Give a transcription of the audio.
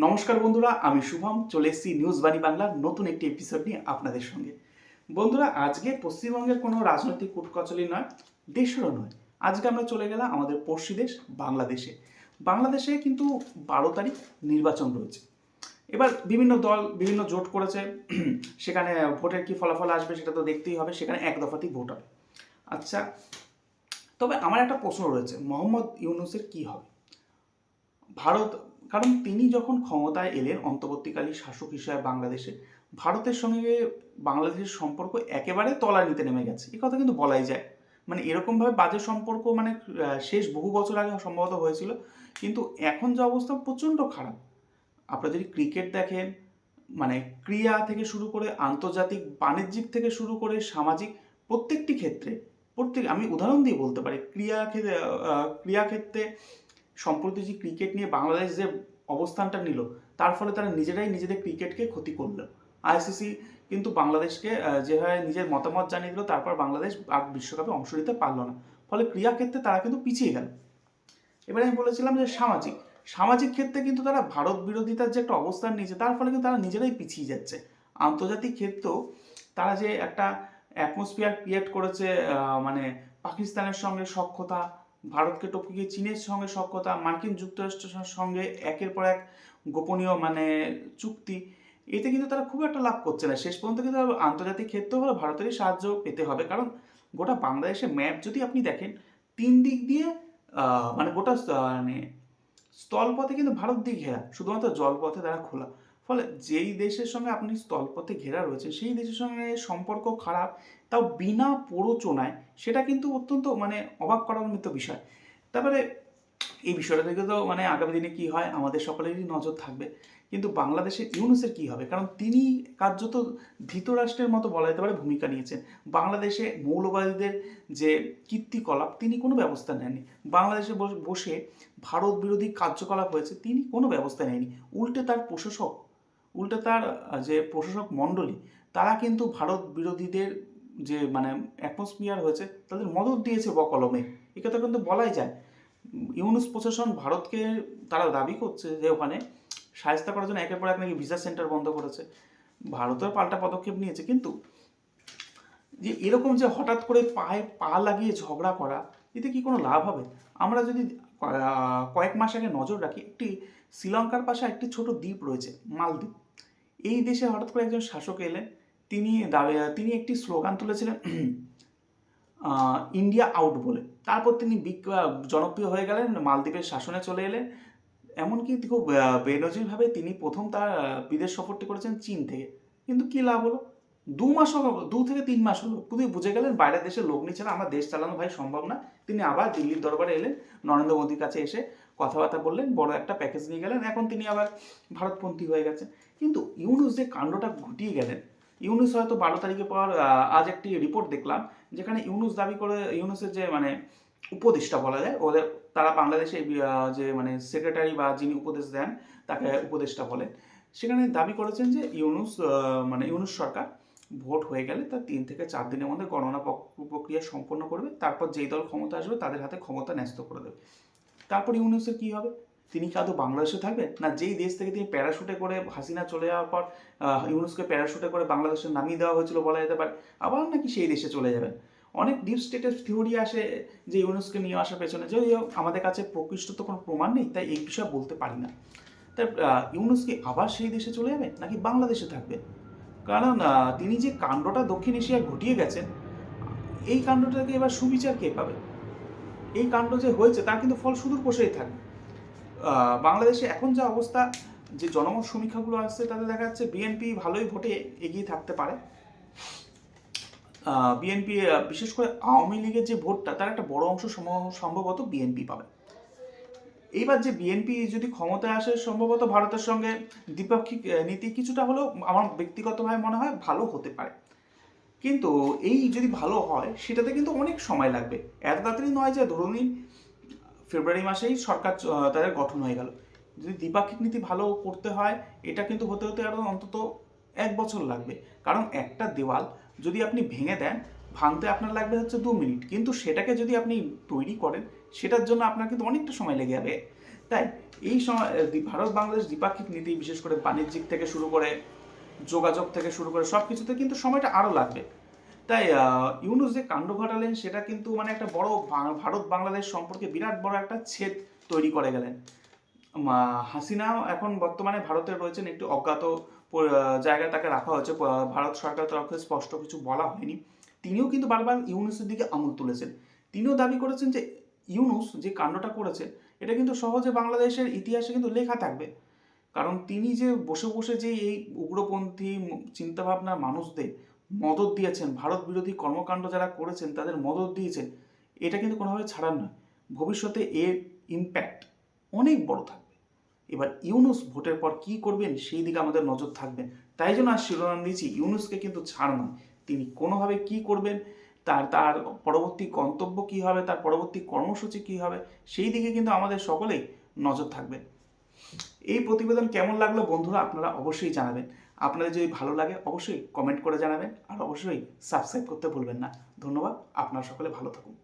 নমস্কার বন্ধুরা, আমি শুভম চলে এসেছি নিউজ বাণী বাংলার নতুন একটি এপিসোড নিয়ে আপনাদের সঙ্গে। বন্ধুরা, আজকে পশ্চিমবঙ্গের কোনো রাজনৈতিক কূটকচলি নয়, দেশেরও নয়। আজকে আমরা চলে গেলাম আমাদের পড়শি দেশ বাংলাদেশে। বাংলাদেশে কিন্তু 12 তারিখ নির্বাচন রয়েছে। এবার বিভিন্ন দল বিভিন্ন জোট করেছে, সেখানে ভোটের কি ফলাফল আসবে সেটা তো দেখতেই হবে। সেখানে এক দফাতেই ভোট হবে। আচ্ছা, তবে আমার একটা প্রশ্ন রয়েছে, মোহাম্মদ ইউনূসের কি হবে? ভারত, কারণ তিনি যখন ক্ষমতায় এলেন অন্তর্বর্তীকালীন শাসক হিসেবে বাংলাদেশে, ভারতের সঙ্গে বাংলাদেশের সম্পর্ক একেবারে তলানিতে নেমে গেছে, এই কথা কিন্তু বলাই যায়। মানে এরকমভাবে বাজে সম্পর্ক মানে শেষ বহু বছর আগে সম্ভবত হয়েছিল, কিন্তু এখন যে অবস্থা প্রচণ্ড খারাপ। আপনারা যদি ক্রিকেট দেখেন, মানে ক্রীড়া থেকে শুরু করে আন্তর্জাতিক বাণিজ্যিক থেকে শুরু করে সামাজিক প্রত্যেকটি ক্ষেত্রে, আমি উদাহরণ দিয়ে বলতে পারি ক্রীড়াক্ষেত্রে সম্প্রতি যে ক্রিকেট নিয়ে বাংলাদেশ যে অবস্থানটা নিল, তার ফলে তারা নিজেরাই নিজেদের ক্রিকেটকে ক্ষতি করলো। আইসিসি কিন্তু বাংলাদেশকে যেভাবে নিজের মতামত জানিয়ে দিল, তারপর বাংলাদেশ আর বিশ্বকাপে অংশ নিতে পারলো না, ফলে ক্রীড়াক্ষেত্রে তারা কিন্তু পিছিয়ে গেল। এবারে আমি বলেছিলাম যে সামাজিক সামাজিক ক্ষেত্রে কিন্তু তারা ভারত বিরোধিতার যে একটা অবস্থান নিয়েছে, তার ফলে কিন্তু তারা নিজেরাই পিছিয়ে যাচ্ছে। আন্তর্জাতিক ক্ষেত্রেও তারা যে একটা অ্যাটমসফিয়ার ক্রিয়েট করেছে, মানে পাকিস্তানের সঙ্গে সখ্যতা, ভারতকে টপকিয়ে চীনের সঙ্গে সখ্যতা, মার্কিন যুক্তরাষ্ট্রের সঙ্গে একের পর এক গোপনীয় মানে চুক্তি, এতে কিন্তু তারা খুব একটা লাভ করছে না। শেষ পর্যন্ত কিন্তু আন্তর্জাতিক ক্ষেত্রেও হলে ভারতেরই সাহায্য পেতে হবে, কারণ গোটা বাংলাদেশের ম্যাপ যদি আপনি দেখেন, 3 দিক দিয়ে মানে গোটা মানে স্থলপথে কিন্তু ভারত দিয়ে ঘেরা, শুধুমাত্র জলপথে তারা খোলা। ফলে যেই দেশের সঙ্গে আপনি স্থলপথে ঘেরা রয়েছে সেই দেশের সঙ্গে সম্পর্ক খারাপ, তাও বিনা প্ররোচনায়, সেটা কিন্তু অত্যন্ত মানে অবাক করার মতো বিষয়। তারপরে এই বিষয়টা থেকে তো মানে আগামী দিনে কি হয় আমাদের সকলেরই নজর থাকবে। কিন্তু বাংলাদেশের ইউনূসের কি হবে? কারণ তিনি কার্যত ধৃতরাষ্ট্রের মতো বলা যেতে পারে ভূমিকা নিয়েছেন। বাংলাদেশে মৌলবাদীদের যে কীর্তিকলাপ, তিনি কোনো ব্যবস্থা নেননি। বাংলাদেশে বসে ভারত বিরোধী কার্যকলাপ হয়েছে, তিনি কোনো ব্যবস্থা নেয়নি। উল্টে তার যে প্রশাসক মণ্ডলী, তারা কিন্তু ভারত বিরোধীদের যে মানে অ্যাটমসফিয়ার হয়েছে তাদের মদত দিয়েছে বকলমে, এ কথা কিন্তু বলাই যায়। ইউনূস প্রশাসন ভারতকে, তারা দাবি করছে যে ওখানে শায়েস্তা করার জন্য একের পর এক নাকি ভিসা সেন্টার বন্ধ করেছে, ভারতের পাল্টা পদক্ষেপ নিয়েছে। কিন্তু যে এরকম যে হঠাৎ করে পায়ে পা লাগিয়ে ঝগড়া করা, এতে কি কোনো লাভ হবে? আমরা যদি কয়েক মাস আগে নজর রাখি, একটি শ্রীলঙ্কার পাশে একটি ছোট দ্বীপ রয়েছে, মালদ্বীপ। এই দেশে হঠাৎ করে একজন শাসক এলেন, তিনি একটি স্লোগান তুলেছিলেন ইন্ডিয়া আউট বলে। তারপর তিনি জনপ্রিয় হয়ে গেলেন, মালদ্বীপের শাসনে চলে এলেন। এমনকি খুব বেনজিরভাবে তিনি প্রথম তার বিদেশ সফরটি করেছেন চীন থেকে। কিন্তু কী লাভ হলো? 2 মাস, 2 থেকে 3 মাস হলো, তিনি বুঝে গেলেন বাইরের দেশের লোক নিয়ে ছাড়া আমার দেশ চালানো ভাই সম্ভব না। তিনি আবার দিল্লির দরবারে এলেন, নরেন্দ্র মোদীর কাছে এসে কথাবার্তা বললেন, বড় একটা প্যাকেজ নিয়ে গেলেন, এখন তিনি আবার ভারতপন্থী হয়ে গেছেন। কিন্তু ইউনূস যে কাণ্ডটা ঘটিয়ে গেলেন, ইউনূস হয়তো 12 তারিখের পর আজ একটি রিপোর্ট দেখলাম, যেখানে ইউনূস দাবি করে, ইউনূসের যে মানে উপদেষ্টা বলা যায় ওদের, তারা বাংলাদেশে যে মানে সেক্রেটারি বা যিনি উপদেশ দেন তাকে উপদেষ্টা বলেন, সেখানে দাবি করেছেন যে মানে ইউনূস সরকার ভোট হয়ে গেলে তার 3 থেকে 4 দিনের মধ্যে গণনা প্রক্রিয়া সম্পন্ন করবে, তারপর যেই দল ক্ষমতা আসবে তাদের হাতে ক্ষমতা ন্যস্ত করে দেবে। তারপর ইউনূসের কী হবে? তিনি কি আদৌ বাংলাদেশে থাকবে, না যেই দেশ থেকে তিনি প্যারাশুটে করে হাসিনা চলে যাওয়ার পর ইউনূসকে প্যারাশুটে করে বাংলাদেশে নামিয়ে দেওয়া হয়েছিল বলা যেতে পারে, আবার নাকি সেই দেশে চলে যাবেন? অনেক ডিপ স্টেটের থিওরি আসে যে ইউনূসকে নিয়ে আসার পেছনে, যদিও আমাদের কাছে প্রকৃষ্ট তো কোনো প্রমাণ নেই, তাই এই বিষয়ে বলতে পারি না। তাই ইউনূস কি আবার সেই দেশে চলে যাবে নাকি বাংলাদেশে থাকবে? কারণ তিনি যে কাণ্ডটা দক্ষিণ এশিয়ায় ঘটিয়ে গেছেন, এই কাণ্ডটাকে এবার সুবিচার কে পাবে? এই কাণ্ড যে হয়েছে তার কিন্তু ফল সুদূর প্রসারী থাকবে। বাংলাদেশে এখন যা অবস্থা, যে জনমত সমীক্ষাগুলো আসছে তাতে দেখা যাচ্ছে বিএনপি ভালোই ভোটে এগিয়ে থাকতে পারে। বিএনপি, বিশেষ করে আওয়ামী লীগের যে ভোটটা, তার একটা বড় অংশ সম্ভবত বিএনপি পাবে। এইবার যে বিএনপি যদি ক্ষমতায় আসে, সম্ভবত ভারতের সঙ্গে দ্বিপাক্ষিক নীতি কিছুটা হলেও আমার ব্যক্তিগতভাবে মনে হয় ভালো হতে পারে। কিন্তু এই যদি ভালো হয়, সেটাতে কিন্তু অনেক সময় লাগবে, এত তাড়াতাড়ি নয় যে ধরুন ফেব্রুয়ারি মাসেই সরকার তাদের গঠন হয়ে গেল। যদি দ্বিপাক্ষিক নীতি ভালো করতে হয়, এটা কিন্তু হতে হতে আরও অন্তত 1 বছর লাগবে। কারণ একটা দেওয়াল যদি আপনি ভেঙে দেন, ভাঙতে আপনার লাগবে হচ্ছে 2 মিনিট, কিন্তু সেটাকে যদি আপনি তৈরি করেন, সেটার জন্য আপনার কিন্তু অনেকটা সময় লেগে যাবে। তাই এই সময় ভারত বাংলাদেশ দ্বিপাক্ষিক নীতি, বিশেষ করে বাণিজ্যিক থেকে শুরু করে যোগাযোগ থেকে শুরু করে সব কিছুতে কিন্তু সময়টা আরও লাগবে। তাই ইউনূস যে কাণ্ড ঘটালেন সেটা কিন্তু মানে একটা বড় ভারত বাংলাদেশ সম্পর্কে বিরাট বড় একটা ছেদ তৈরি করে গেলেন। হাসিনাও এখন বর্তমানে ভারতে রয়েছেন, একটি অজ্ঞাত জায়গায় তাকে রাখা হয়েছে, ভারত সরকারের তরফে স্পষ্ট কিছু বলা হয়নি। তিনিও কিন্তু বারবার ইউনূসের দিকে আঙুল তুলেছেন। তিনিও দাবি করেছেন যে ইউনূস যে কাণ্ডটা করেছে এটা কিন্তু সহজে বাংলাদেশের ইতিহাসে কিন্তু লেখা থাকবে। কারণ তিনি যে বসে বসে যে এই উগ্রপন্থী চিন্তাভাবনার মানুষদের মদত দিয়েছেন, ভারত বিরোধী কর্মকাণ্ড যারা করেছেন তাদের মদত দিয়েছেন, এটা কিন্তু কোনোভাবে ছাড়ার নয়। ভবিষ্যতে এর ইম্প্যাক্ট অনেক বড় থাকবে। এবার ইউনূস ভোটের পর কি করবেন সেই দিকে আমাদের নজর থাকবে। তাই জন্য আর শিরোনাম দিয়েছি ইউনূসকে কিন্তু ছাড় নয়, তিনি কোনোভাবে কি করবেন, তার তার পরবর্তী গন্তব্য কী হবে, তার পরবর্তী কর্মসূচি কী হবে, সেই দিকে কিন্তু আমাদের সকলেই নজর থাকবে। এই প্রতিবেদন কেমন লাগলো বন্ধুরা আপনারা অবশ্যই জানাবেন। আপনাদের যদি ভালো লাগে অবশ্যই কমেন্ট করে জানাবেন, আর অবশ্যই সাবস্ক্রাইব করতে ভুলবেন না। ধন্যবাদ, আপনারা সকলে ভালো থাকুন।